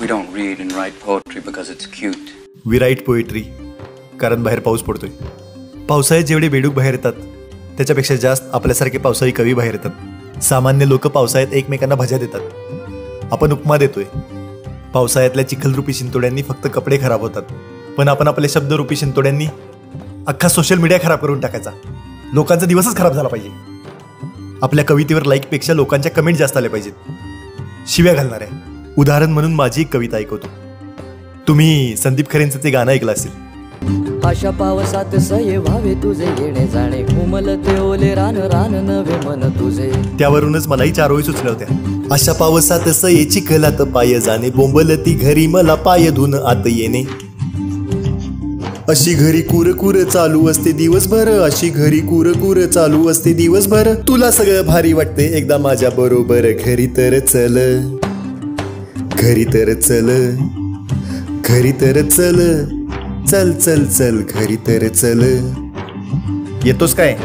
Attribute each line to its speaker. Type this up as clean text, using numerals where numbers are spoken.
Speaker 1: We don't read and write poetry because it's cute.
Speaker 2: We write poetry कारण बाहेर पाऊस पडतोय. पावसाळ्यात जेवढे बेडूक बाहेर येतात त्याच्यापेक्षा जास्त आपल्यासारखे पावसाळी कवी बाहेर येतात. सामान्य लोक पावसाळ्यात एकमेकांना भज्या देतात, आपण उपमा देतोय. पावसाळ्यातल्या चिखलरूपी शिंतोड्यांनी फक्त कपडे खराब होतात, पण आपण आपल्या शब्दरूपी शिंतोड्यांनी अख्खा सोशल मीडिया खराब करून टाकायचा. लोकांचा दिवसच खराब झाला पाहिजे. आपल्या कवितेवर लाईकपेक्षा लोकांच्या कमेंट जास्त आल्या पाहिजेत, शिव्या घालणाऱ्या. उदाहरण म्हणून माझी एक कविता ऐकवतो. तुम्ही संदीप खरेंचं ते गाणं ऐकलं असेल.
Speaker 3: अशा पावसात सये व्हावे तुझे येणे जाणे, उमलते ओले रान रान नवे मन तुझे.
Speaker 2: त्यावरूनच मलाही 4 ओळी सुचल्या होत्या. अशा पावसात सये चिखलात पाय जाणे, बोंबलती घरी मला पाय धुन आत येणे. अशी घरी कुरकुर चालू असते दिवसभर, अशी घरी कुरकुर चालू असते दिवसभर. तुला सगळं भारी वाटते एकदा माझ्या बरोबर, घरी तर चल, घरी तर चल, घरी तर चल, चल चल चल घरी तर चल. येतोस काय?